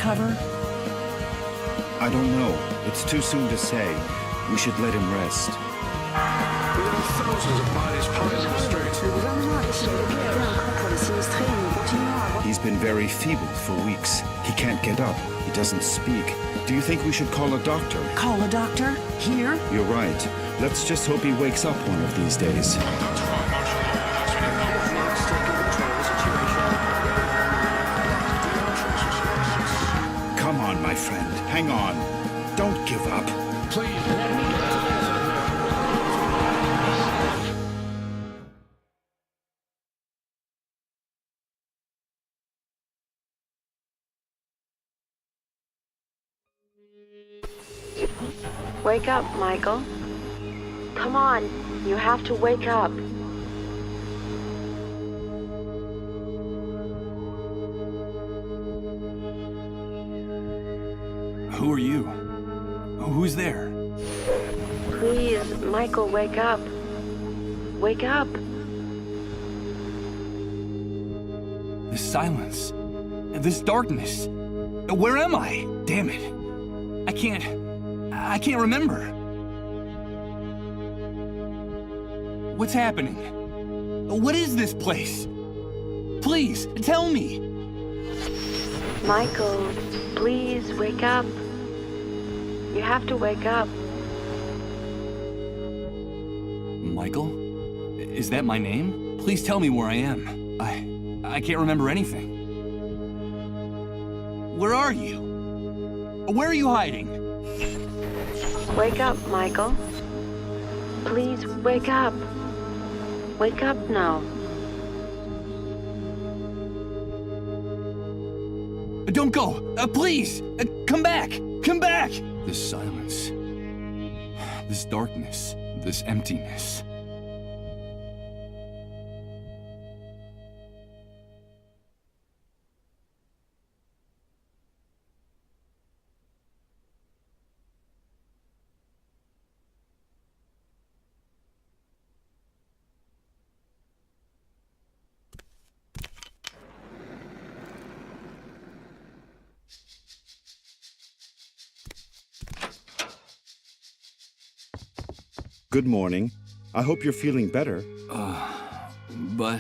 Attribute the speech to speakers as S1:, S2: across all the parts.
S1: recover?
S2: I don't know. It's too soon to say. We should let him rest.
S3: There are thousands of bodies piling the streets.
S2: He's been very feeble for weeks. He can't get up. He doesn't speak. Do you think we should call a doctor?
S1: Call a doctor? Here?
S2: You're right. Let's just hope he wakes up one of these days. Come on, my friend. Hang on. Don't give up.
S3: Please, let me get to bed.
S4: Wake up, Michael. Come on, you have to wake up.
S5: Who are you? Who's there?
S4: Please, Michael, wake up. Wake up.
S5: This silence. This darkness. Where am I? Damn it. I can't remember. What's happening? What is this place? Please, tell me.
S4: Michael, please wake up. You have to wake up.
S5: Michael? Is that my name? Please tell me where I am. I can't remember anything. Where are you? Where are you hiding?
S4: Wake up, Michael. Please wake up. Wake up now.
S5: Don't go! Please! Come back! Come back! This silence. This darkness. This emptiness.
S2: Good morning. I hope you're feeling better.
S5: But...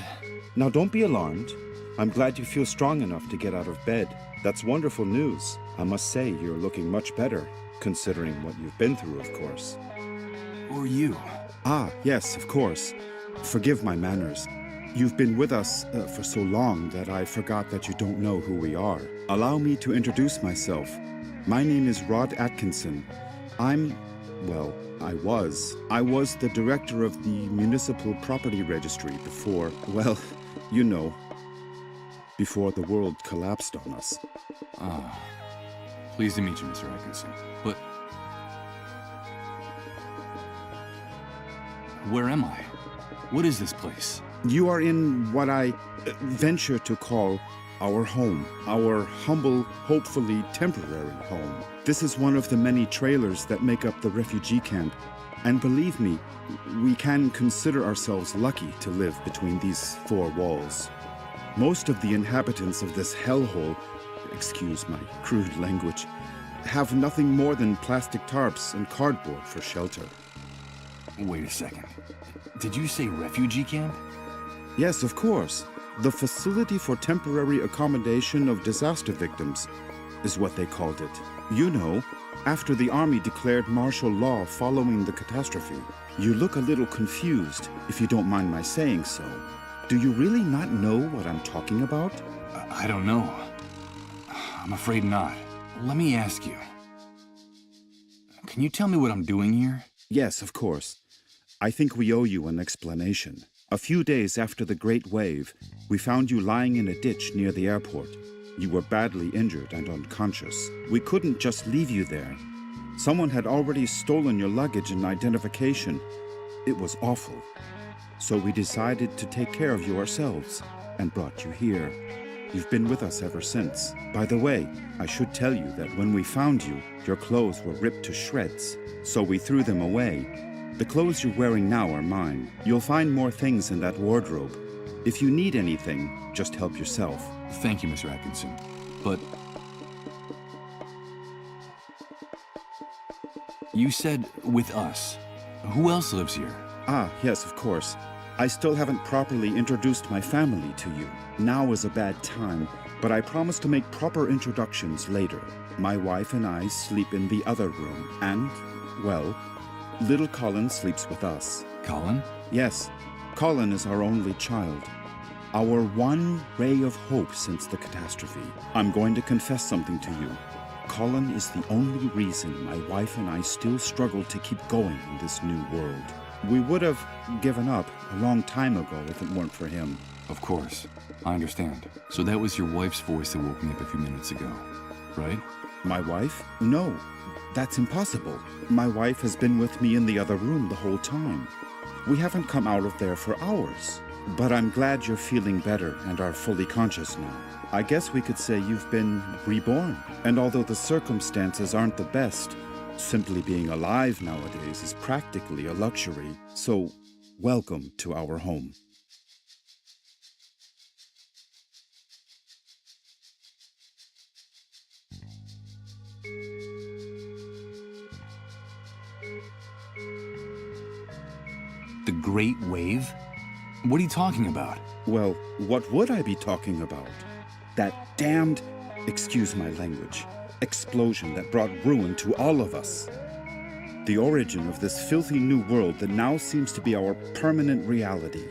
S2: Now don't be alarmed. I'm glad you feel strong enough to get out of bed. That's wonderful news. I must say you're looking much better, considering what you've been through, of course.
S5: Who are you?
S2: Ah, yes, of course. Forgive my manners. You've been with us for so long that I forgot that you don't know who we are. Allow me to introduce myself. My name is Rod Atkinson. I was the director of the Municipal Property Registry before, well, you know, before the world collapsed on us.
S5: Pleased to meet you, Mr. Atkinson. But... where am I? What is this place?
S2: You are in what I venture to call our home, our humble, hopefully temporary home. This is one of the many trailers that make up the refugee camp. And believe me, we can consider ourselves lucky to live between these four walls. Most of the inhabitants of this hellhole, excuse my crude language, have nothing more than plastic tarps and cardboard for shelter.
S5: Wait a second. Did you say refugee camp?
S2: Yes, of course. The Facility for Temporary Accommodation of Disaster Victims is what they called it. You know, after the army declared martial law following the catastrophe. You look a little confused, if you don't mind my saying so. Do you really not know what I'm talking about?
S5: I don't know. I'm afraid not. Let me ask you. Can you tell me what I'm doing here?
S2: Yes, of course. I think we owe you an explanation. A few days after the Great Wave, we found you lying in a ditch near the airport. You were badly injured and unconscious. We couldn't just leave you there. Someone had already stolen your luggage and identification. It was awful. So we decided to take care of you ourselves and brought you here. You've been with us ever since. By the way, I should tell you that when we found you, your clothes were ripped to shreds, so we threw them away. The clothes you're wearing now are mine. You'll find more things in that wardrobe. If you need anything, just help yourself.
S5: Thank you, Mr. Atkinson. But You said with us. Who else lives here?
S2: Ah, yes, of course. I still haven't properly introduced my family to you. Now is a bad time, but I promise to make proper introductions later. My wife and I sleep in the other room, and, well, little Colin sleeps with us.
S5: Colin?
S2: Yes, Colin is our only child. Our one ray of hope since the catastrophe. I'm going to confess something to you. Colin is the only reason my wife and I still struggle to keep going in this new world. We would have given up a long time ago if it weren't for him.
S5: Of course. I understand. So that was your wife's voice that woke me up a few minutes ago, right?
S2: My wife? No, that's impossible. My wife has been with me in the other room the whole time. We haven't come out of there for hours. But I'm glad you're feeling better and are fully conscious now. I guess we could say you've been reborn. And although the circumstances aren't the best, simply being alive nowadays is practically a luxury. So, welcome to our home.
S5: The Great Wave? What are you talking about?
S2: Well, what would I be talking about? That damned, excuse my language, explosion that brought ruin to all of us. The origin of this filthy new world that now seems to be our permanent reality.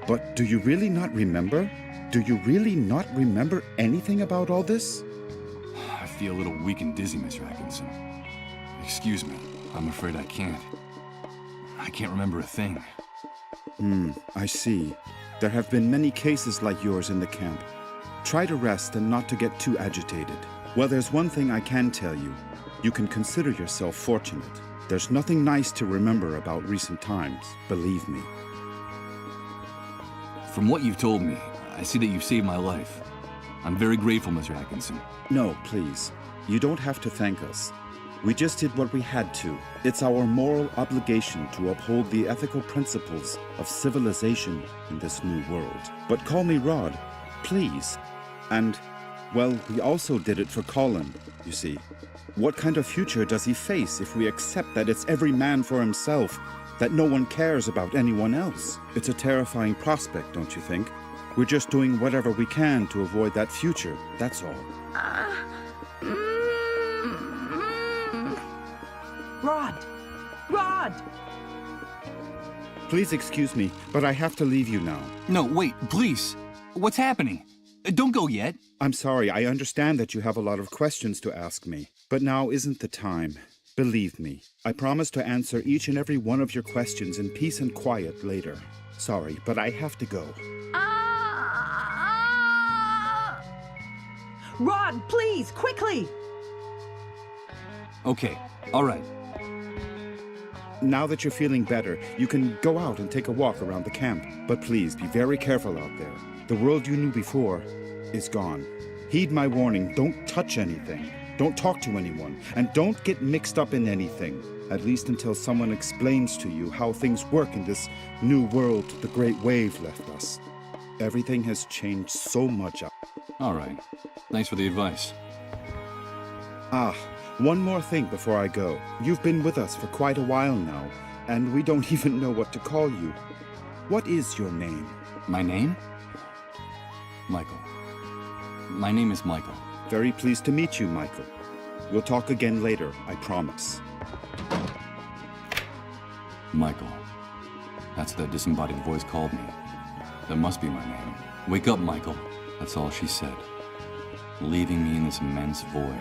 S2: But do you really not remember? Do you really not remember anything about all this?
S5: I feel a little weak and dizzy, Mr. Atkinson. Excuse me. I'm afraid I can't. I can't remember a thing.
S2: I see. There have been many cases like yours in the camp. Try to rest and not to get too agitated. Well, there's one thing I can tell you. You can consider yourself fortunate. There's nothing nice to remember about recent times, believe me.
S5: From what you've told me, I see that you've saved my life. I'm very grateful, Mr. Atkinson.
S2: No, please. You don't have to thank us. We just did what we had to. It's our moral obligation to uphold the ethical principles of civilization in this new world. But call me Rod, please. And, well, we also did it for Colin, you see. What kind of future does he face if we accept that it's every man for himself, that no one cares about anyone else? It's a terrifying prospect, don't you think? We're just doing whatever we can to avoid that future, that's all.
S1: Rod! Rod!
S2: Please excuse me, but I have to leave you now.
S5: No, wait, please. What's happening? Don't go yet.
S2: I'm sorry, I understand that you have a lot of questions to ask me, but now isn't the time. Believe me, I promise to answer each and every one of your questions in peace and quiet later. Sorry, but I have to go.
S1: Rod, please, quickly!
S5: Okay, all right.
S2: Now that you're feeling better, you can go out and take a walk around the camp. But please, be very careful out there. The world you knew before is gone. Heed my warning, don't touch anything. Don't talk to anyone, and don't get mixed up in anything. At least until someone explains to you how things work in this new world the Great Wave left us. Everything has changed so much.
S5: All right. Thanks for the advice.
S2: One more thing before I go. You've been with us for quite a while now, and we don't even know what to call you. What is your name?
S5: My name? Michael. My name is Michael.
S2: Very pleased to meet you, Michael. We'll talk again later, I promise.
S5: Michael. That's what that disembodied voice called me. That must be my name. Wake up, Michael. That's all she said. Leaving me in this immense void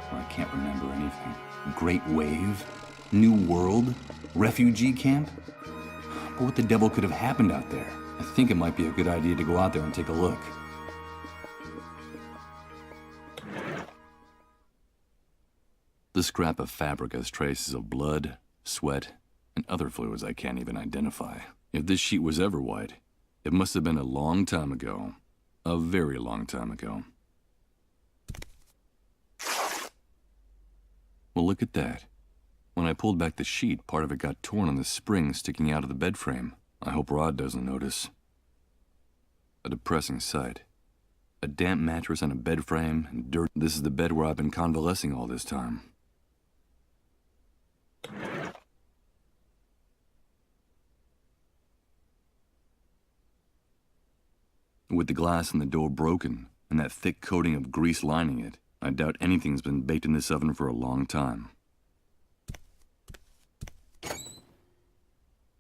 S5: where I can't remember anything. Great Wave? New World? Refugee camp? But what the devil could have happened out there? I think it might be a good idea to go out there and take a look. The scrap of fabric has traces of blood, sweat, and other fluids I can't even identify. If this sheet was ever white, it must have been a long time ago. A very long time ago. Well, look at that. When I pulled back the sheet, part of it got torn on the spring sticking out of the bed frame. I hope Rod doesn't notice. A depressing sight. A damp mattress on a bed frame and dirt. This is the bed where I've been convalescing all this time. With the glass in the door broken and that thick coating of grease lining it, I doubt anything's been baked in this oven for a long time.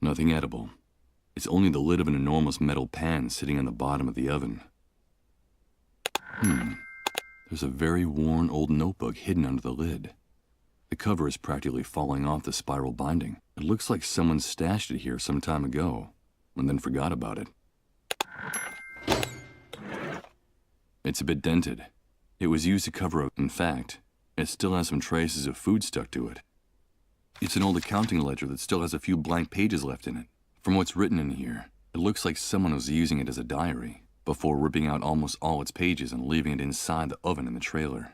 S5: Nothing edible. It's only the lid of an enormous metal pan sitting on the bottom of the oven. There's a very worn old notebook hidden under the lid. The cover is practically falling off the spiral binding. It looks like someone stashed it here some time ago and then forgot about it. It's a bit dented. It was used to cover up. In fact, it still has some traces of food stuck to it. It's an old accounting ledger that still has a few blank pages left in it. From what's written in here, it looks like someone was using it as a diary before ripping out almost all its pages and leaving it inside the oven in the trailer.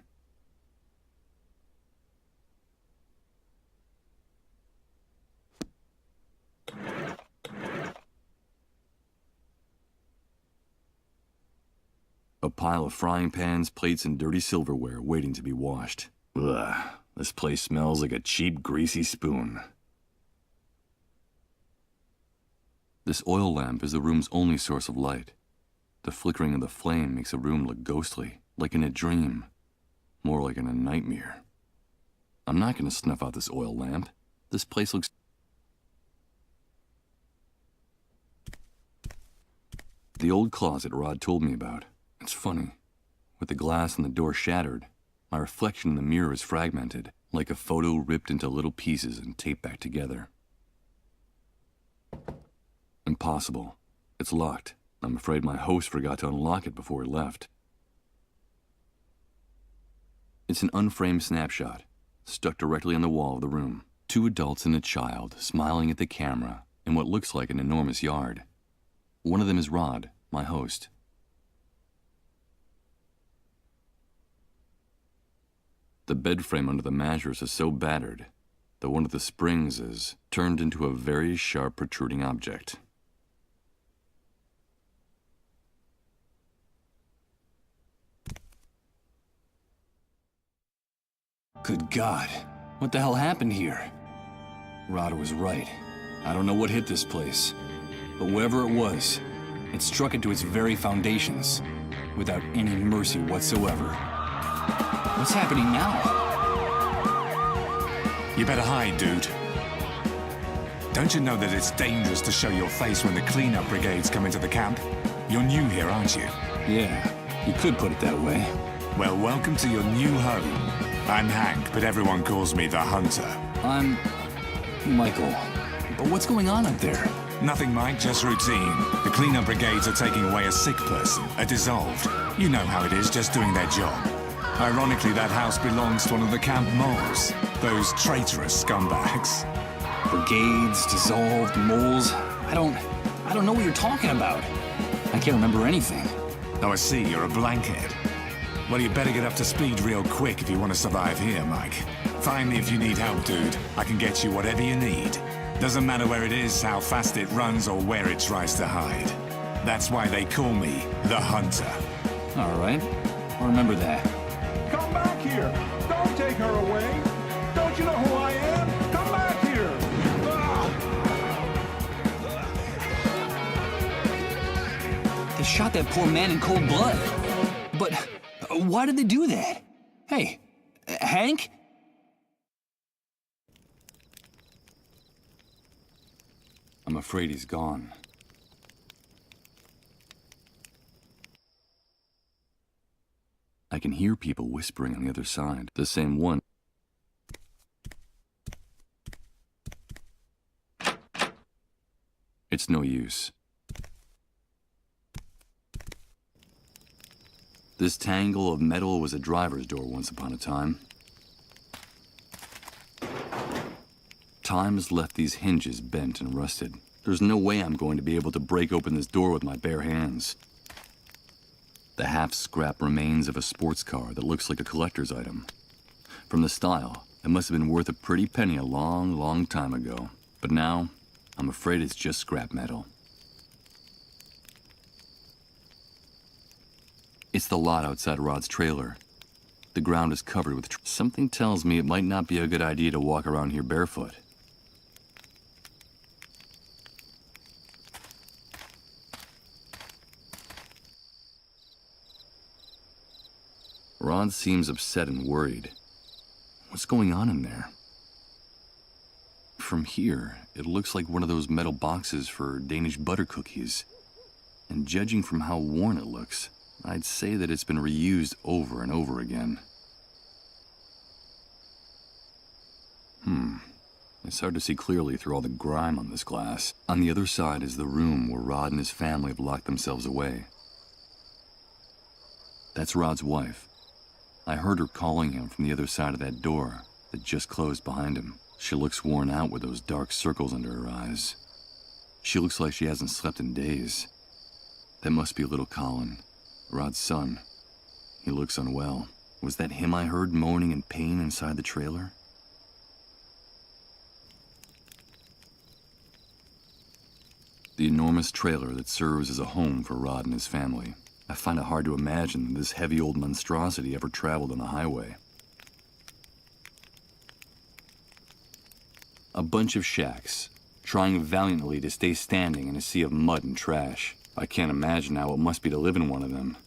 S5: A pile of frying pans, plates, and dirty silverware waiting to be washed. Ugh, this place smells like a cheap, greasy spoon. This oil lamp is the room's only source of light. The flickering of the flame makes the room look ghostly, like in a dream, more like in a nightmare. I'm not going to snuff out this oil lamp. This place looks... The old closet Rod told me about. It's funny. With the glass and the door shattered, my reflection in the mirror is fragmented, like a photo ripped into little pieces and taped back together. Impossible. It's locked. I'm afraid my host forgot to unlock it before he left. It's an unframed snapshot, stuck directly on the wall of the room. 2 adults and a child smiling at the camera in what looks like an enormous yard. One of them is Rod, my host. The bed frame under the mattress is so battered that one of the springs is turned into a very sharp protruding object. Good God, what the hell happened here? Rod was right. I don't know what hit this place, but whatever it was, it struck into its very foundations, without any mercy whatsoever. What's happening now?
S6: You better hide, dude. Don't you know that it's dangerous to show your face when the cleanup brigades come into the camp? You're new here, aren't you?
S5: Yeah, you could put it that way.
S6: Well, welcome to your new home. I'm Hank, but everyone calls me the Hunter.
S5: I'm Michael. But what's going on up there?
S6: Nothing, Mike, just routine. The cleanup brigades are taking away a sick person, a dissolved. You know how it is, just doing their job. Ironically, that house belongs to one of the camp moles. Those traitorous scumbags.
S5: Brigades, dissolved, moles. I don't know what you're talking about. I can't remember anything.
S6: Oh, I see, you're a blankhead. Well, you better get up to speed real quick if you want to survive here, Mike. Find me if you need help, dude. I can get you whatever you need. Doesn't matter where it is, how fast it runs, or where it tries to hide. That's why they call me the Hunter.
S5: All right, I'll remember that.
S3: Come back here! Don't take her away! Don't you know who I am? Come back here!
S5: They shot that poor man in cold blood. But why did they do that? Hey, Hank? I'm afraid he's gone. I can hear people whispering on the other side. The same one. It's no use. This tangle of metal was a driver's door once upon a time. Time has left these hinges bent and rusted. There's no way I'm going to be able to break open this door with my bare hands. The half-scrap remains of a sports car that looks like a collector's item. From the style, it must have been worth a pretty penny a long, long time ago. But now, I'm afraid it's just scrap metal. It's the lot outside Rod's trailer. The ground is covered with something tells me it might not be a good idea to walk around here barefoot. Rod seems upset and worried. What's going on in there? From here, it looks like one of those metal boxes for Danish butter cookies. And judging from how worn it looks, I'd say that it's been reused over and over again. It's hard to see clearly through all the grime on this glass. On the other side is the room where Rod and his family have locked themselves away. That's Rod's wife. I heard her calling him from the other side of that door that just closed behind him. She looks worn out with those dark circles under her eyes. She looks like she hasn't slept in days. That must be little Colin, Rod's son. He looks unwell. Was that him I heard moaning in pain inside the trailer? The enormous trailer that serves as a home for Rod and his family. I find it hard to imagine that this heavy old monstrosity ever traveled on the highway. A bunch of shacks, trying valiantly to stay standing in a sea of mud and trash. I can't imagine how it must be to live in one of them.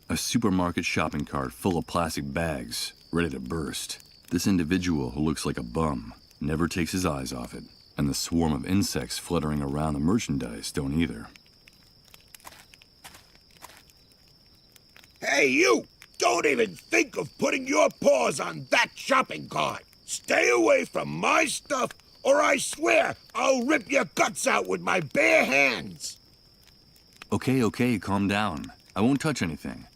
S5: A supermarket shopping cart full of plastic bags, ready to burst. This individual who looks like a bum never takes his eyes off it. And the swarm of insects fluttering around the merchandise don't either.
S7: Hey, you! Don't even think of putting your paws on that shopping cart! Stay away from my stuff, or I swear I'll rip your guts out with my bare hands!
S5: Okay, calm down. I won't touch anything.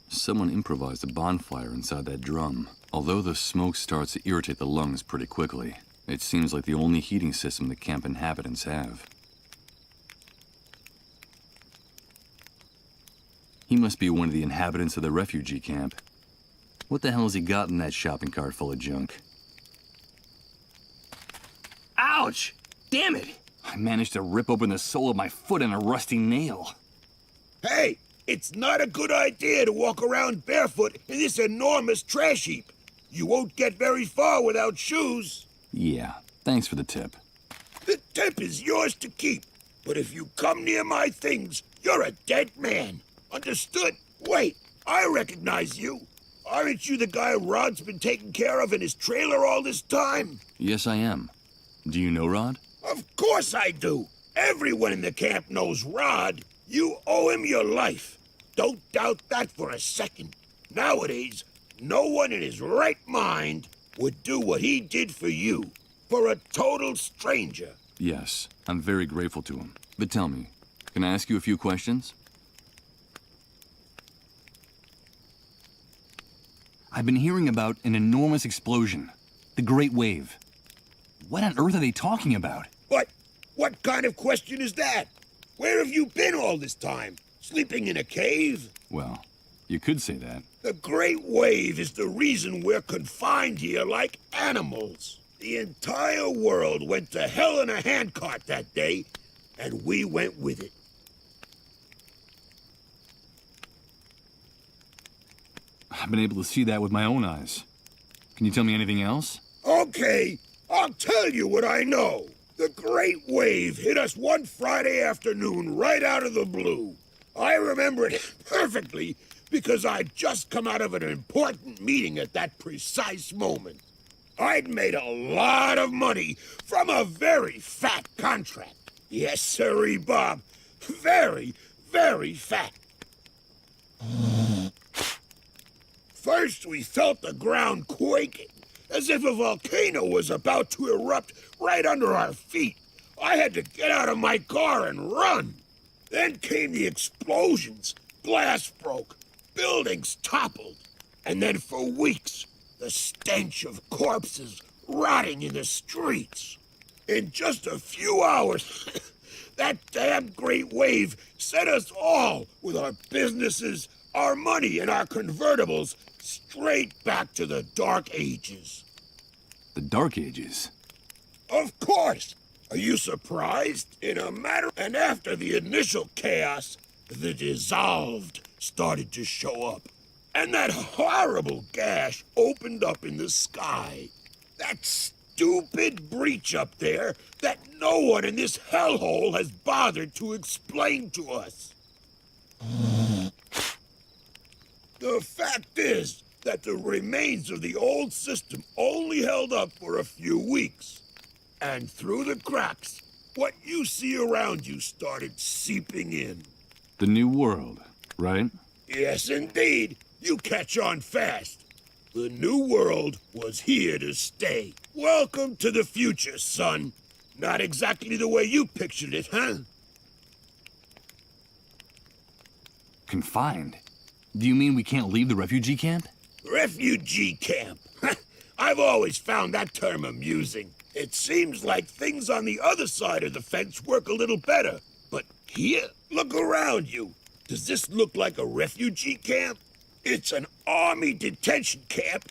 S5: Someone improvised a bonfire inside that drum. Although the smoke starts to irritate the lungs pretty quickly, it seems like the only heating system the camp inhabitants have. He must be one of the inhabitants of the refugee camp. What the hell has he got in that shopping cart full of junk? Ouch! Damn it! I managed to rip open the sole of my foot in a rusty nail.
S7: Hey! It's not a good idea to walk around barefoot in this enormous trash heap. You won't get very far without shoes.
S5: Yeah, thanks for the tip.
S7: The tip is yours to keep. But if you come near my things, you're a dead man. Understood? Wait, I recognize you. Aren't you the guy Rod's been taking care of in his trailer all this time?
S5: Yes, I am. Do you know Rod?
S7: Of course I do. Everyone in the camp knows Rod. You owe him your life. Don't doubt that for a second. Nowadays, no one in his right mind would do what he did for you, for a total stranger.
S5: Yes, I'm very grateful to him. But tell me, can I ask you a few questions? I've been hearing about an enormous explosion, the Great Wave. What on earth are they talking about?
S7: What kind of question is that? Where have you been all this time? Sleeping in a cave?
S5: Well, you could say that.
S7: The Great Wave is the reason we're confined here like animals. The entire world went to hell in a handcart that day, and we went with it.
S5: I've been able to see that with my own eyes. Can you tell me anything else?
S7: Okay, I'll tell you what I know. The Great Wave hit us one Friday afternoon right out of the blue. I remember it perfectly because I'd just come out of an important meeting at that precise moment. I'd made a lot of money from a very fat contract. Yes, sirree, Bob. Very, very fat. First, we felt the ground quaking, as if a volcano was about to erupt right under our feet. I had to get out of my car and run. Then came the explosions. Glass broke. Buildings toppled. And then for weeks, the stench of corpses rotting in the streets. In just a few hours, that damn Great Wave sent us all, with our businesses, our money, and our convertibles, straight back to the Dark Ages.
S5: The Dark Ages?
S7: Of course! Are you surprised? In a matter... And after the initial chaos, the dissolved started to show up. And that horrible gash opened up in the sky. That stupid breach up there that no one in this hellhole has bothered to explain to us. The fact is that the remains of the old system only held up for a few weeks. And through the cracks, what you see around you started seeping in.
S5: The new world, right?
S7: Yes, indeed. You catch on fast. The new world was here to stay. Welcome to the future, son. Not exactly the way you pictured it, huh?
S5: Confined? Do you mean we can't leave the refugee camp?
S7: Refugee camp. I've always found that term amusing. It seems like things on the other side of the fence work a little better. But here, look around you. Does this look like a refugee camp? It's an army detention camp,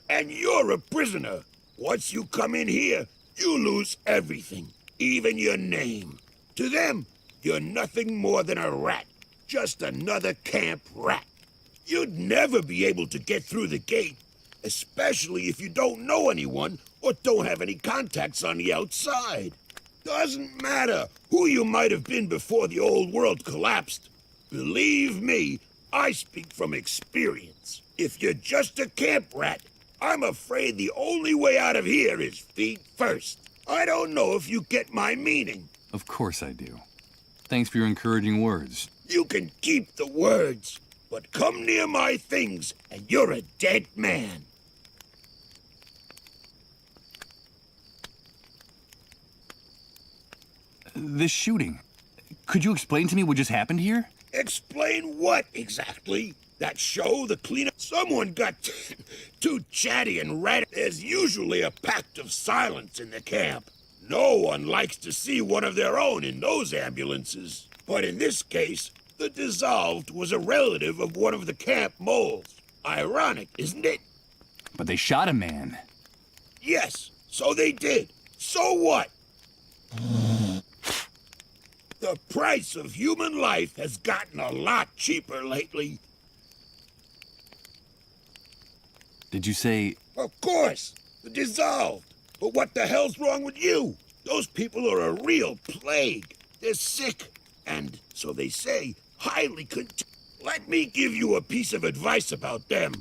S7: and you're a prisoner. Once you come in here, you lose everything, even your name. To them, you're nothing more than a rat, just another camp rat. You'd never be able to get through the gate, especially if you don't know anyone or don't have any contacts on the outside. Doesn't matter who you might have been before the old world collapsed. Believe me, I speak from experience. If you're just a camp rat, I'm afraid the only way out of here is feet first. I don't know if you get my meaning.
S5: Of course I do. Thanks for your encouraging words.
S7: You can keep the words, but come near my things and you're a dead man.
S5: This shooting. Could you explain to me what just happened here?
S7: Explain what exactly? That show, the cleanup? Someone got too chatty and ratty. There's usually a pact of silence in the camp. No one likes to see one of their own in those ambulances. But in this case, the dissolved was a relative of one of the camp moles. Ironic, isn't it?
S5: But they shot a man.
S7: Yes, so they did. So what? The price of human life has gotten a lot cheaper lately.
S5: Did you say...
S7: Of course, the dissolved. But what the hell's wrong with you? Those people are a real plague. They're sick, and, so they say, highly Let me give you a piece of advice about them.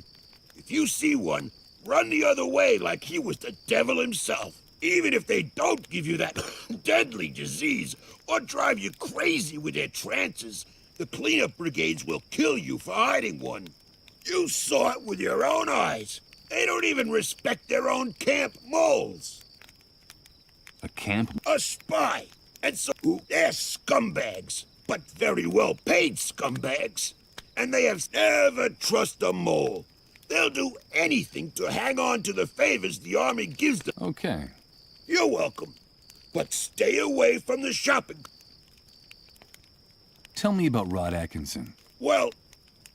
S7: If you see one, run the other way like he was the devil himself. Even if they don't give you that deadly disease or drive you crazy with their trances, the cleanup brigades will kill you for hiding one. You saw it with your own eyes. They don't even respect their own camp moles.
S5: A camp?
S7: A spy. And so they're scumbags, but very well-paid scumbags. And they have never trust a mole. They'll do anything to hang on to the favors the army gives them.
S5: Okay.
S7: You're welcome. But stay away from the shopping.
S5: Tell me about Rod Atkinson.
S7: Well,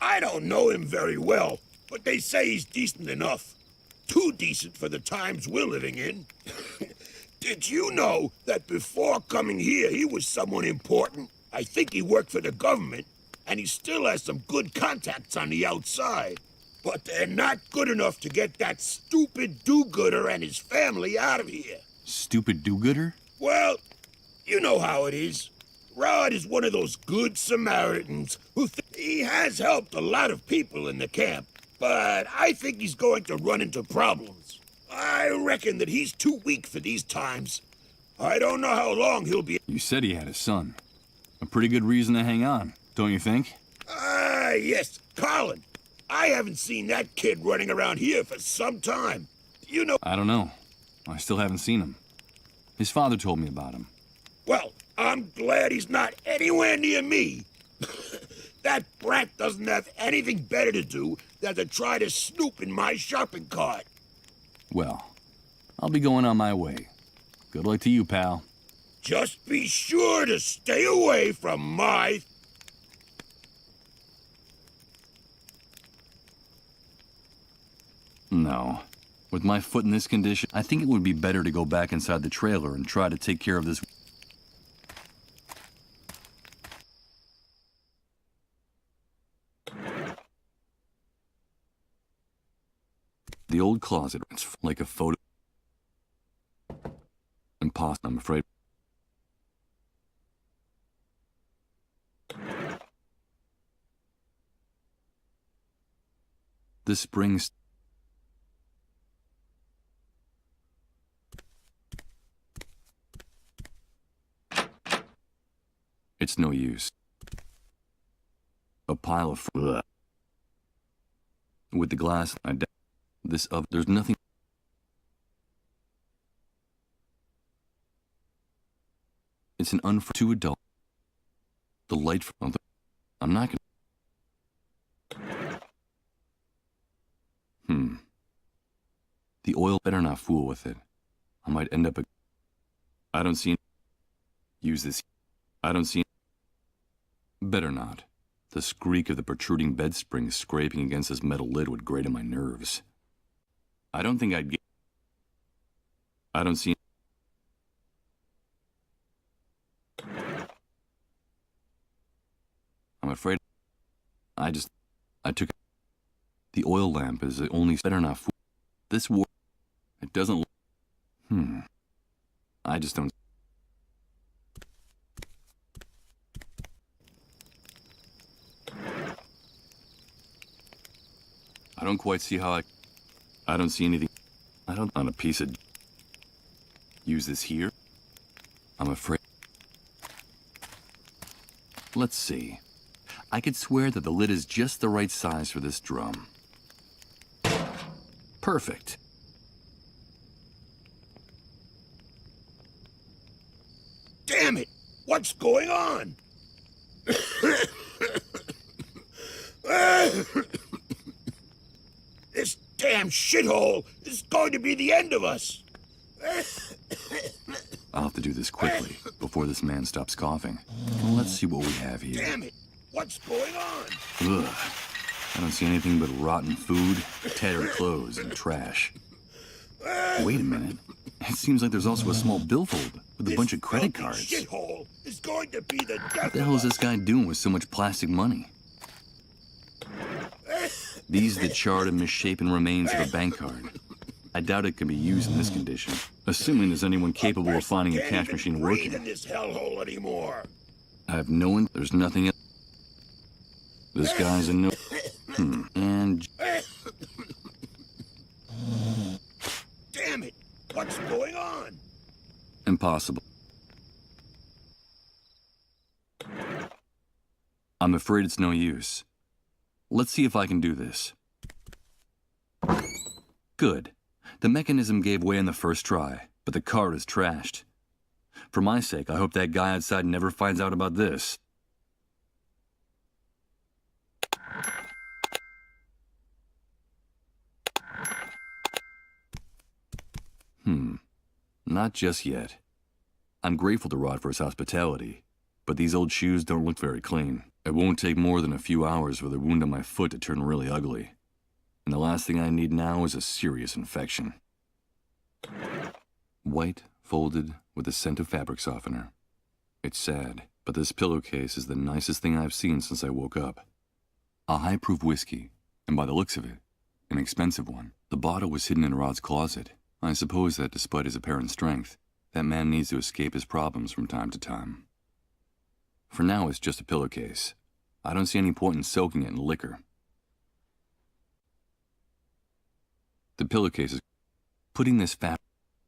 S7: I don't know him very well, but they say he's decent enough. Too decent for the times we're living in. Did you know that before coming here, he was someone important? I think he worked for the government, and he still has some good contacts on the outside. But they're not good enough to get that stupid do-gooder and his family out of here.
S5: Stupid do-gooder?
S7: Well, you know how it is. Rod is one of those good Samaritans who he has helped a lot of people in the camp, but I think he's going to run into problems. I reckon that he's too weak for these times. I don't know how long he'll be.
S5: You said he had a son. A pretty good reason to hang on, don't you think?
S7: Yes, Colin. I haven't seen that kid running around here for some time. You know...
S5: I don't know. I still haven't seen him. His father told me about him.
S7: Well, I'm glad he's not anywhere near me. That brat doesn't have anything better to do than to try to snoop in my shopping cart.
S5: Well, I'll be going on my way. Good luck to you, pal.
S7: Just be sure to stay away from my...
S5: No. With my foot in this condition, I think it would be better to go back inside the trailer and try to take care of this... the old closet. It's like a photo. Impossible, I'm afraid. This brings... It's no use. A pile of... Ugh. With the glass, this of... There's nothing... It's an too adult. The light from... I'm not gonna... The oil better not fool with it. I might end up a... I don't see... Use this... I don't see... Better not. The squeak of the protruding bed spring scraping against this metal lid would grate on my nerves. I don't think I'd get... I don't see... I'm afraid... I took... The oil lamp is the only... Better not fool... This war... It doesn't... I just don't... I don't quite see how I don't see anything. I don't... On a piece of... Use this here? I'm afraid... Let's see. I could swear that the lid is just the right size for this drum. Perfect.
S7: Damn it! What's going on? This damn shithole is going to be the end of us.
S5: I'll have to do this quickly, before this man stops coughing. Well, let's see what we have here.
S7: Damn it! What's going on?
S5: Ugh. I don't see anything but rotten food, tattered clothes, and trash. Wait a minute. It seems like there's also a small billfold with a bunch of credit cards.
S7: This shithole is going to be the death
S5: What the hell is this guy doing with so much plastic money? These are the charred and misshapen remains of a bank card. I doubt it can be used in this condition, assuming there's anyone capable of finding a cash machine working.
S7: In this hellhole anymore.
S5: I have no one. There's nothing else. This guy's a no. And...
S7: Damn it! What's going on?
S5: Impossible. I'm afraid it's no use. Let's see if I can do this. Good. The mechanism gave way in the first try, but the card is trashed. For my sake, I hope that guy outside never finds out about this. Not just yet. I'm grateful to Rod for his hospitality, but these old shoes don't look very clean. It won't take more than a few hours for the wound on my foot to turn really ugly. And the last thing I need now is a serious infection. White, folded, with a scent of fabric softener. It's sad, but this pillowcase is the nicest thing I've seen since I woke up. A high-proof whiskey, and by the looks of it, an expensive one. The bottle was hidden in Rod's closet. I suppose that despite his apparent strength, that man needs to escape his problems from time to time. For now, it's just a pillowcase. I don't see any point in soaking it in liquor. The pillowcase is... Putting this fabric...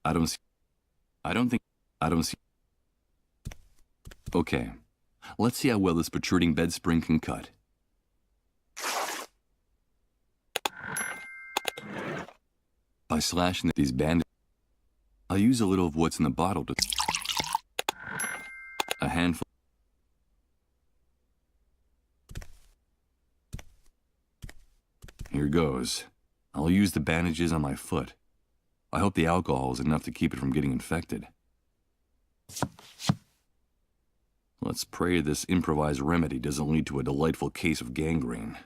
S5: I don't see... Okay. Let's see how well this protruding bed spring can cut. By slashing these bandages, I'll use a little of what's in the bottle to... A handful... Here goes. I'll use the bandages on my foot. I hope the alcohol is enough to keep it from getting infected. Let's pray this improvised remedy doesn't lead to a delightful case of gangrene.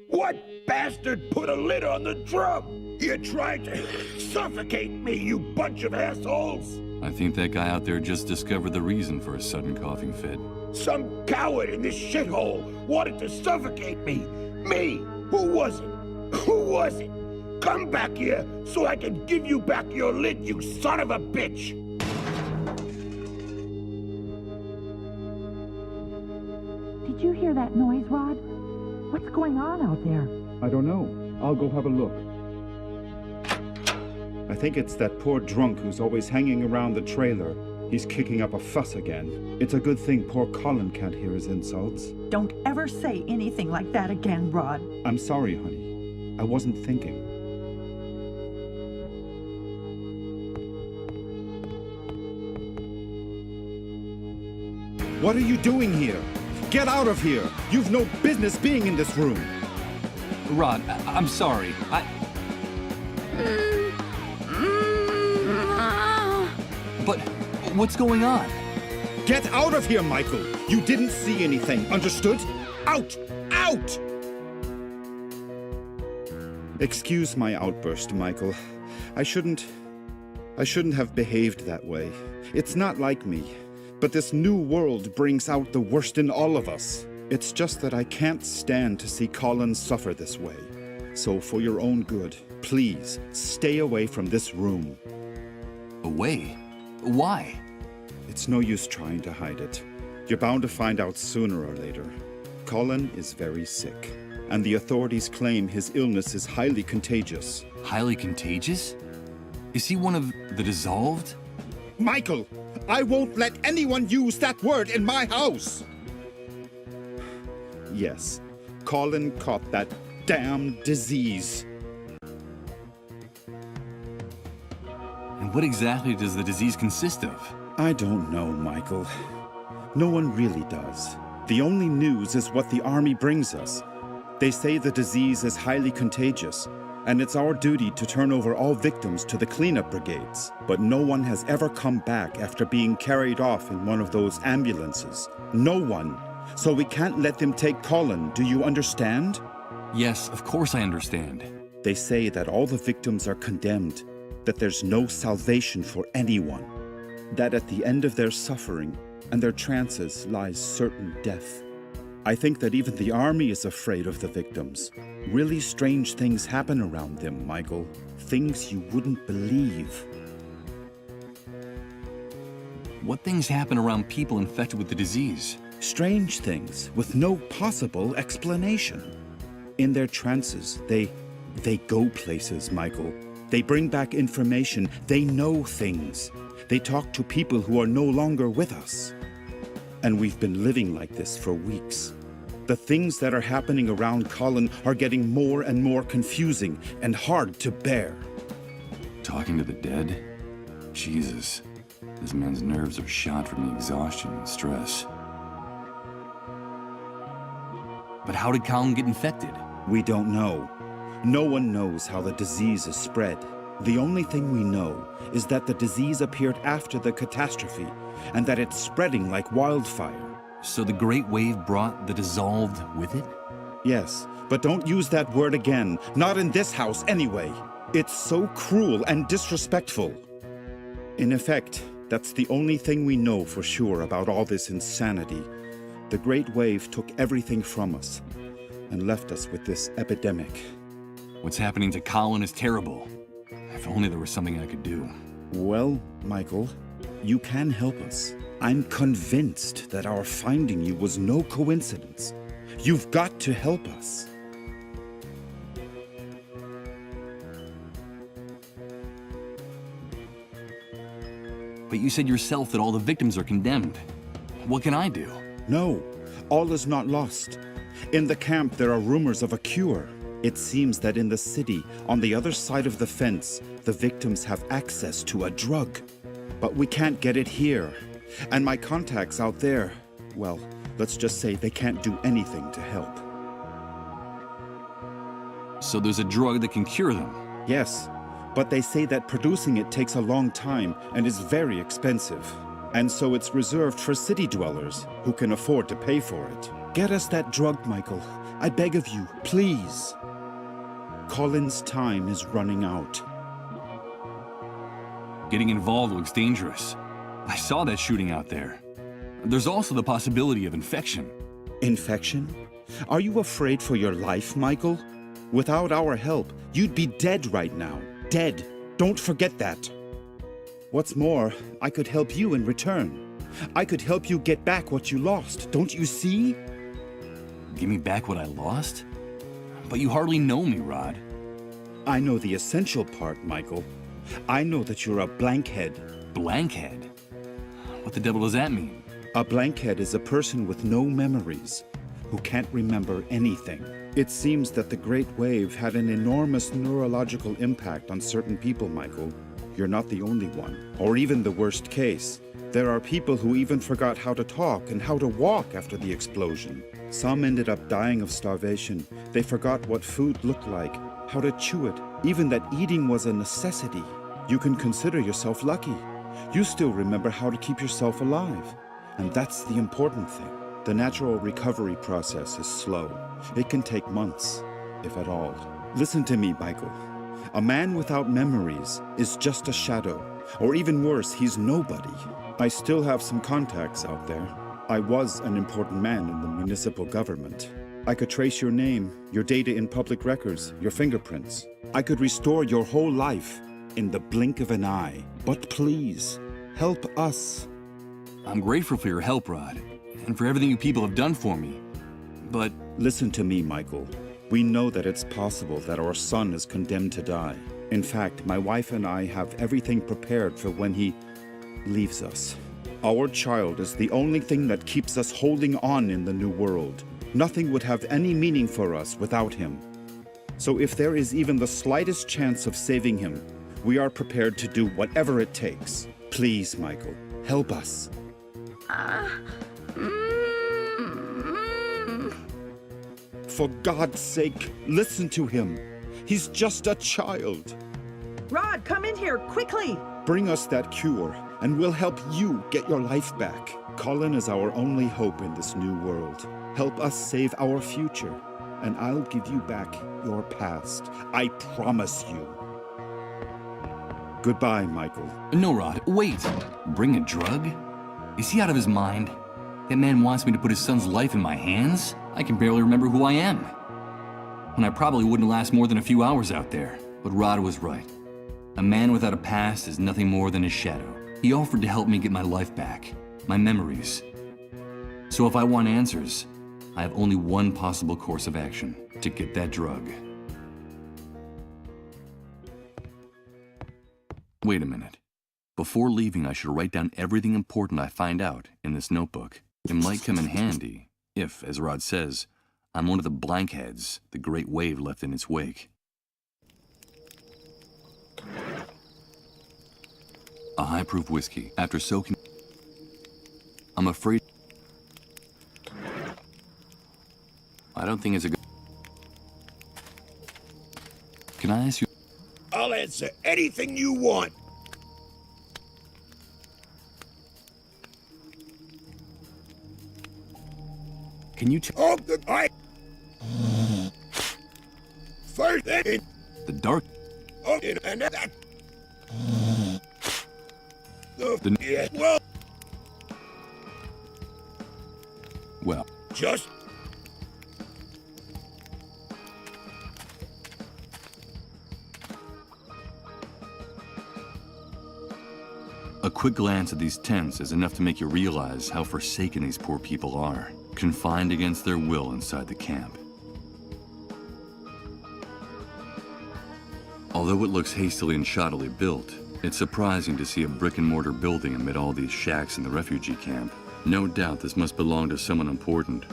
S7: What bastard put a lid on the drum? You tried to suffocate me, you bunch of assholes!
S5: I think that guy out there just discovered the reason for a sudden coughing fit.
S7: Some coward in this shithole wanted to suffocate me! Me! Who was it? Who was it? Come back here so I can give you back your lid, you son of a bitch!
S1: Did you hear that noise, Rod? What's going on out there?
S2: I don't know. I'll go have a look. I think it's that poor drunk who's always hanging around the trailer. He's kicking up a fuss again. It's a good thing poor Colin can't hear his insults.
S1: Don't ever say anything like that again, Rod.
S2: I'm sorry, honey. I wasn't thinking. What are you doing here? Get out of here! You've no business being in this room!
S5: Rod, I'm sorry. But what's going on?
S2: Get out of here, Michael! You didn't see anything, understood? Out! Out! Excuse my outburst, Michael. I shouldn't have behaved that way. It's not like me. But this new world brings out the worst in all of us. It's just that I can't stand to see Colin suffer this way. So for your own good, please, stay away from this room.
S5: Away? Why?
S2: It's no use trying to hide it. You're bound to find out sooner or later. Colin is very sick, and the authorities claim his illness is highly contagious.
S5: Highly contagious? Is he one of the dissolved?
S2: Michael! I won't let anyone use that word in my house! Yes, Colin caught that damn disease.
S5: And what exactly does the disease consist of?
S2: I don't know, Michael. No one really does. The only news is what the army brings us. They say the disease is highly contagious, and it's our duty to turn over all victims to the cleanup brigades. But no one has ever come back after being carried off in one of those ambulances. No one. So we can't let them take Colin, do you understand?
S5: Yes, of course I understand.
S2: They say that all the victims are condemned, that there's no salvation for anyone, that at the end of their suffering and their trances lies certain death. I think that even the army is afraid of the victims. Really strange things happen around them, Michael. Things you wouldn't believe.
S5: What things happen around people infected with the disease?
S2: Strange things with no possible explanation. In their trances, they go places, Michael. They bring back information. They know things. They talk to people who are no longer with us. And we've been living like this for weeks. The things that are happening around Colin are getting more and more confusing and hard to bear.
S5: Talking to the dead? Jesus. This man's nerves are shot from the exhaustion and stress. But how did Colin get infected?
S2: We don't know. No one knows how the disease is spread. The only thing we know is that the disease appeared after the catastrophe, and that it's spreading like wildfire.
S5: So the Great Wave brought the dissolved with it?
S2: Yes, but don't use that word again. Not in this house, anyway. It's so cruel and disrespectful. In effect, that's the only thing we know for sure about all this insanity. The Great Wave took everything from us and left us with this epidemic.
S5: What's happening to Colin is terrible. If only there was something I could do.
S2: Well, Michael, you can help us. I'm convinced that our finding you was no coincidence. You've got to help us.
S5: But you said yourself that all the victims are condemned. What can I do?
S2: No, all is not lost. In the camp, there are rumors of a cure. It seems that in the city, on the other side of the fence, the victims have access to a drug. But we can't get it here. And my contacts out there, well, let's just say they can't do anything to help.
S5: So there's a drug that can cure them?
S2: Yes, but they say that producing it takes a long time and is very expensive. And so it's reserved for city dwellers who can afford to pay for it. Get us that drug, Michael. I beg of you, please. Colin's time is running out.
S5: Getting involved looks dangerous. I saw that shooting out there. There's also the possibility of infection.
S2: Infection? Are you afraid for your life, Michael? Without our help, you'd be dead right now. Dead. Don't forget that. What's more, I could help you in return. I could help you get back what you lost. Don't you see?
S5: Give me back what I lost? But you hardly know me, Rod.
S2: I know the essential part, Michael. I know that you're a blankhead.
S5: Blankhead? What the devil does that mean?
S2: A blankhead is a person with no memories, who can't remember anything. It seems that the Great Wave had an enormous neurological impact on certain people, Michael. You're not the only one, or even the worst case. There are people who even forgot how to talk and how to walk after the explosion. Some ended up dying of starvation. They forgot what food looked like, how to chew it, even that eating was a necessity. You can consider yourself lucky. You still remember how to keep yourself alive. And that's the important thing. The natural recovery process is slow. It can take months, if at all. Listen to me, Michael. A man without memories is just a shadow. Or even worse, he's nobody. I still have some contacts out there. I was an important man in the municipal government. I could trace your name, your data in public records, your fingerprints. I could restore your whole life in the blink of an eye. But please, help us.
S5: I'm grateful for your help, Rod, and for everything you people have done for me. But
S2: listen to me, Michael. We know that it's possible that our son is condemned to die. In fact, my wife and I have everything prepared for when he leaves us. Our child is the only thing that keeps us holding on in the new world. Nothing would have any meaning for us without him. So if there is even the slightest chance of saving him, we are prepared to do whatever it takes. Please, Michael, help us. For God's sake, listen to him. He's just a child.
S1: Rod, come in here, quickly!
S2: Bring us that cure, and we'll help you get your life back. Colin is our only hope in this new world. Help us save our future, and I'll give you back your past. I promise you. Goodbye, Michael.
S5: no, Rod, wait. Bring a drug? Is he out of his mind? That man wants me to put his son's life in my hands? I can barely remember who I am. And I probably wouldn't last more than a few hours out there. But Rod was right. A man without a past is nothing more than his shadow. He offered to help me get my life back, my memories. So if I want answers, I have only one possible course of action: to get that drug. Wait a minute. Before leaving, I should write down everything important I find out in this notebook. It might come in handy if, as Rod says, I'm one of the blankheads the Great Wave left in its wake. A high-proof whiskey. After soaking... I'm afraid... I don't think it's a good... Can I ask you...
S7: I'll answer anything you want.
S5: Can you
S7: Oh, I... First thing...
S5: The dark...
S7: Oh, and that...
S5: The...
S7: Yeah, well...
S5: Well...
S7: Just...
S5: A quick glance at these tents is enough to make you realize how forsaken these poor people are, confined against their will inside the camp. Although it looks hastily and shoddily built, it's surprising to see a brick-and-mortar building amid all these shacks in the refugee camp. No doubt this must belong to someone important,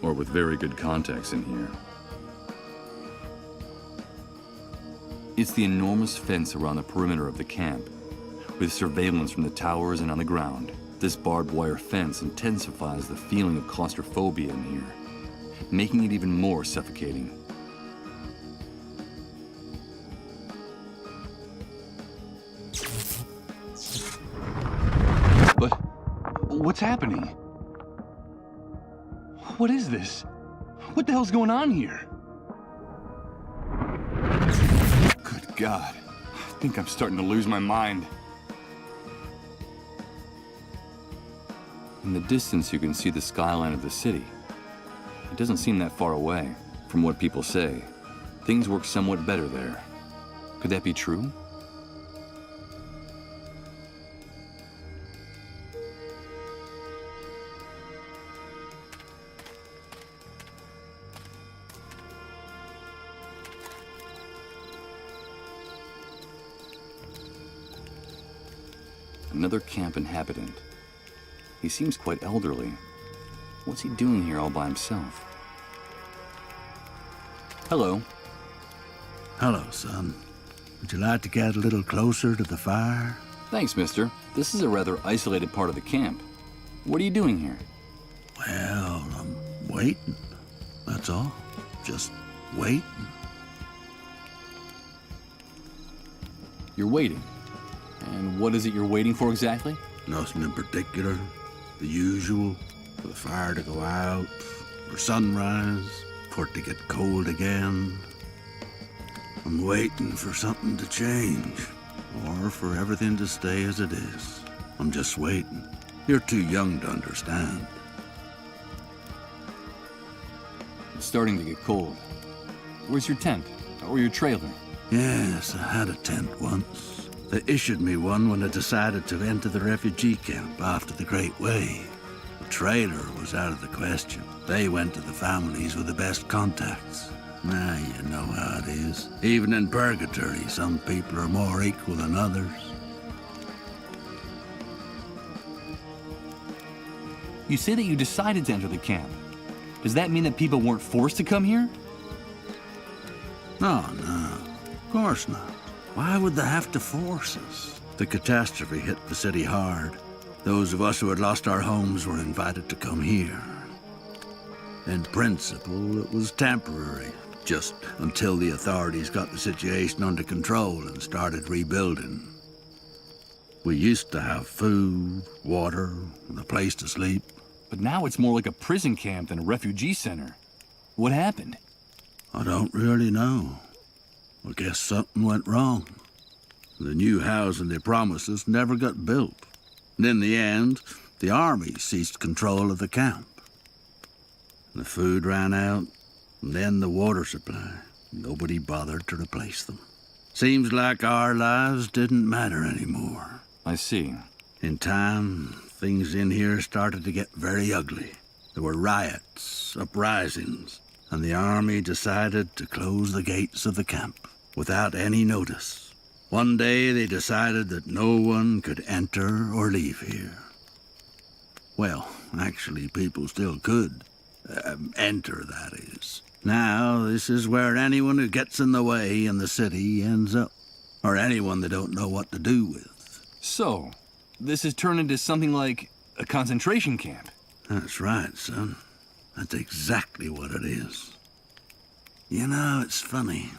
S5: or with very good contacts in here. It's the enormous fence around the perimeter of the camp, with surveillance from the towers and on the ground. This barbed wire fence intensifies the feeling of claustrophobia in here, making it even more suffocating. But what's happening? What is this? What the hell's going on here? Good God, I think I'm starting to lose my mind. In the distance, you can see the skyline of the city. It doesn't seem that far away, from what people say. things work somewhat better there. Could that be true? Another camp inhabitant. He seems quite elderly. What's he doing here all by himself? Hello.
S8: Hello, son. Would you like to get a little closer to the fire?
S5: Thanks, mister. This is a rather isolated part of the camp. What are you doing here?
S8: Well, I'm waiting. That's all. Just waiting.
S5: You're waiting. And what is it you're waiting for exactly?
S8: Nothing in particular. The usual. For the fire to go out, for sunrise, for it to get cold again. I'm waiting for something to change, or for everything to stay as it is. I'm just waiting. You're too young to understand.
S5: It's starting to get cold. Where's your tent? Or your trailer?
S8: Yes, I had a tent once. They issued me one when I decided to enter the refugee camp after the Great Wave. The trailer was out of the question. They went to the families with the best contacts. Now, you know how it is. Even in purgatory, some people are more equal than others.
S5: You say that you decided to enter the camp. Does that mean that people weren't forced to come here?
S8: No, of course not. Why would they have to force us? The catastrophe hit the city hard. Those of us who had lost our homes were invited to come here. In principle, it was temporary, just until the authorities got the situation under control and started rebuilding. We used to have food, water, and a place to sleep.
S5: But now it's more like a prison camp than a refugee center. What happened?
S8: I don't really know. I guess something went wrong. The new housing they promised us never got built. And in the end, the army ceased control of the camp. The food ran out, and then the water supply. Nobody bothered to replace them. Seems like our lives didn't matter anymore.
S5: I see.
S8: In time, things in here started to get very ugly. There were riots, uprisings, and the army decided to close the gates of the camp without any notice. One day they decided that no one could enter or leave here. Well, actually, people still could. Enter, that is. Now, this is where anyone who gets in the way in the city ends up. Or anyone they don't know what to do with.
S5: So, this has turned into something like a concentration camp.
S8: That's right, son. That's exactly what it is. You know, it's funny.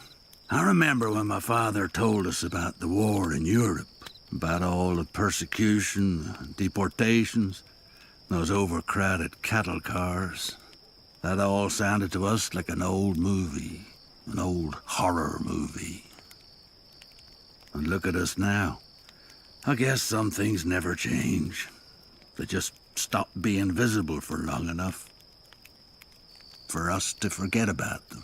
S8: I remember when my father told us about the war in Europe, about all the persecution, deportations, those overcrowded cattle cars. That all sounded to us like an old movie, an old horror movie. And look at us now. I guess some things never change. They just stop being visible for long enough for us to forget about them.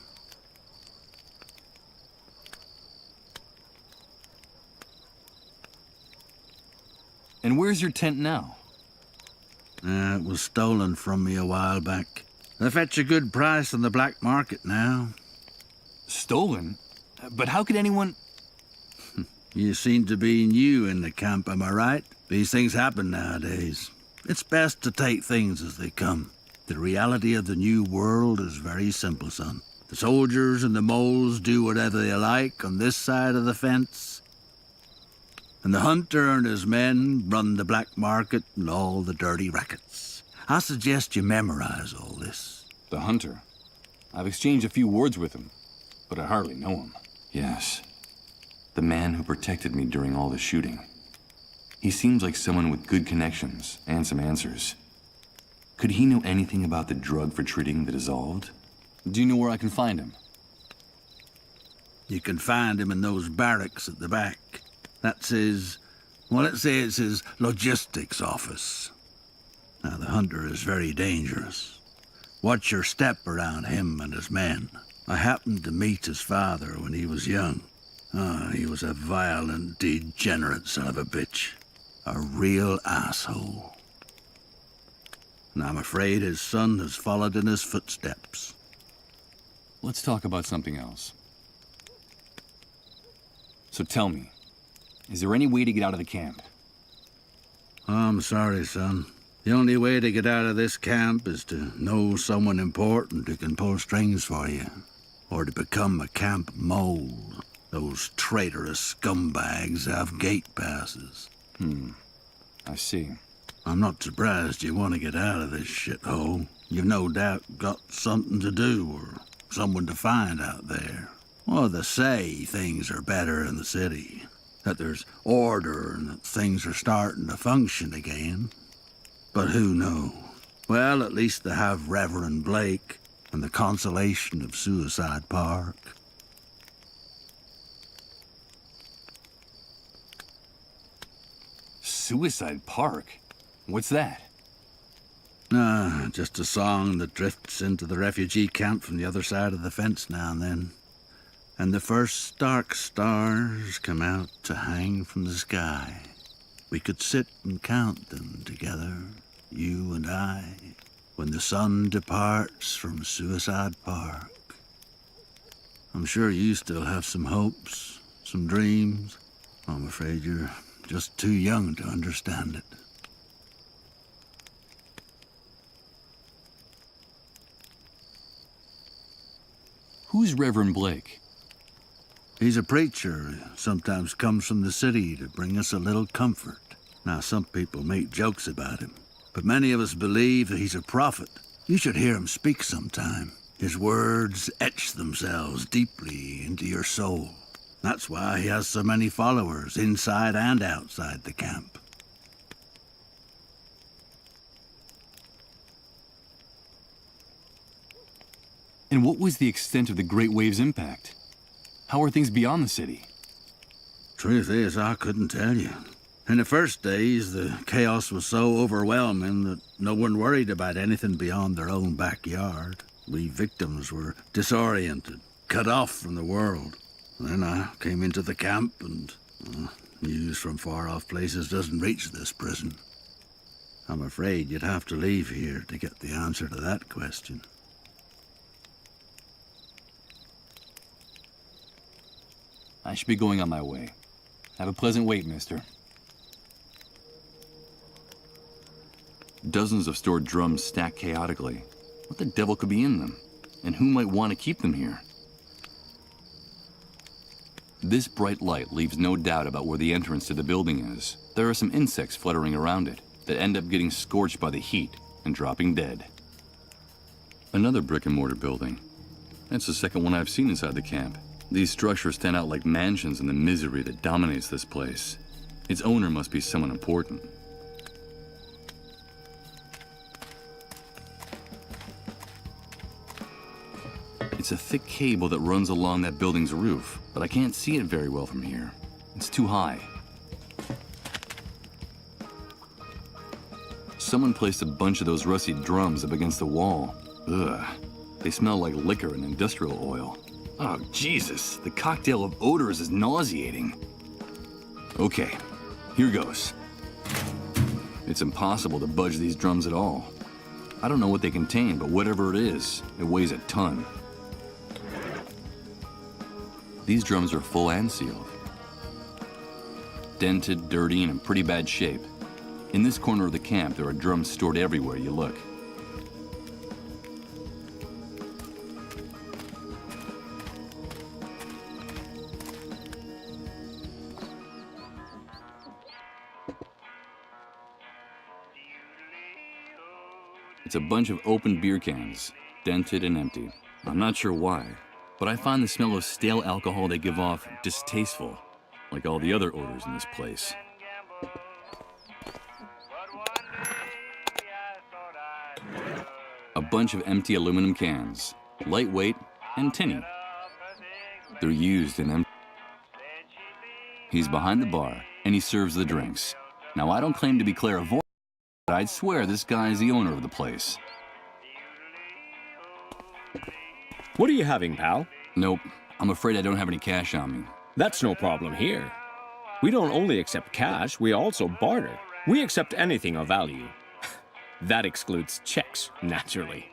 S5: And where's your tent now?
S8: It was stolen from me a while back. They fetch a good price on the black market now.
S5: Stolen? But how could anyone...
S8: You seem to be new in the camp, am I right? These things happen nowadays. It's best to take things as they come. The reality of the new world is very simple, son. The soldiers and the moles do whatever they like on this side of the fence. And the hunter and his men run the black market and all the dirty rackets. I suggest you memorize all this.
S5: The hunter? I've exchanged a few words with him, but I hardly know him. Yes. The man who protected me during all the shooting. He seems like someone with good connections and some answers. Could he know anything about the drug for treating the dissolved? Do you know where I can find him?
S8: You can find him in those barracks at the back. That's his... well, let's say it's his logistics office. Now, the hunter is very dangerous. Watch your step around him and his men. I happened to meet his father when he was young. He was a violent, degenerate son of a bitch. A real asshole. And I'm afraid his son has followed in his footsteps.
S5: Let's talk about something else. So tell me, is there any way to get out of the camp?
S8: I'm sorry, son. The only way to get out of this camp is to know someone important who can pull strings for you. Or to become a camp mole. Those traitorous scumbags have gate passes.
S5: I see.
S8: I'm not surprised you want to get out of this shithole. You've no doubt got something to do or someone to find out there. Well, they say things are better in the city. That there's order and that things are starting to function again. But who knows? Well, at least they have Reverend Blake and the consolation of Suicide Park.
S5: Suicide Park? What's that?
S8: Just a song that drifts into the refugee camp from the other side of the fence now and then. And the first dark stars come out to hang from the sky. We could sit and count them together, you and I, when the sun departs from Suicide Park. I'm sure you still have some hopes, some dreams. I'm afraid you're just too young to understand it.
S5: Who's Reverend Blake?
S8: He's a preacher who sometimes comes from the city to bring us a little comfort. Now, some people make jokes about him, but many of us believe that he's a prophet. You should hear him speak sometime. His words etch themselves deeply into your soul. That's why he has so many followers inside and outside the camp.
S5: And what was the extent of the Great Wave's impact? How are things beyond the city?
S8: Truth is, I couldn't tell you. In the first days, the chaos was so overwhelming that no one worried about anything beyond their own backyard. We victims were disoriented, cut off from the world. Then I came into the camp and news from far-off places doesn't reach this prison. I'm afraid you'd have to leave here to get the answer to that question.
S5: I should be going on my way. Have a pleasant wait, mister. Dozens of stored drums stacked chaotically. What the devil could be in them? And who might want to keep them here? This bright light leaves no doubt about where the entrance to the building is. There are some insects fluttering around it that end up getting scorched by the heat and dropping dead. Another brick-and-mortar building. That's the second one I've seen inside the camp. These structures stand out like mansions in the misery that dominates this place. Its owner must be someone important. It's a thick cable that runs along that building's roof, but I can't see it very well from here. It's too high. Someone placed a bunch of those rusty drums up against the wall. Ugh. They smell like liquor and industrial oil. Oh, Jesus. The cocktail of odors is nauseating. Okay, here goes. It's impossible to budge these drums at all. I don't know what they contain, but whatever it is, it weighs a ton. These drums are full and sealed. Dented, dirty, and in pretty bad shape. In this corner of the camp, there are drums stored everywhere you look. It's a bunch of open beer cans, dented and empty. I'm not sure why, but I find the smell of stale alcohol they give off distasteful, like all the other odors in this place. A bunch of empty aluminum cans, lightweight and tinny. They're used and empty. He's behind the bar, and he serves the drinks. Now, I don't claim to be clairvoyant, but I'd swear this guy is the owner of the place.
S9: What are you having, pal?
S5: Nope. I'm afraid I don't have any cash on me.
S9: That's no problem here. We don't only accept cash, we also barter. We accept anything of value. That excludes checks, naturally.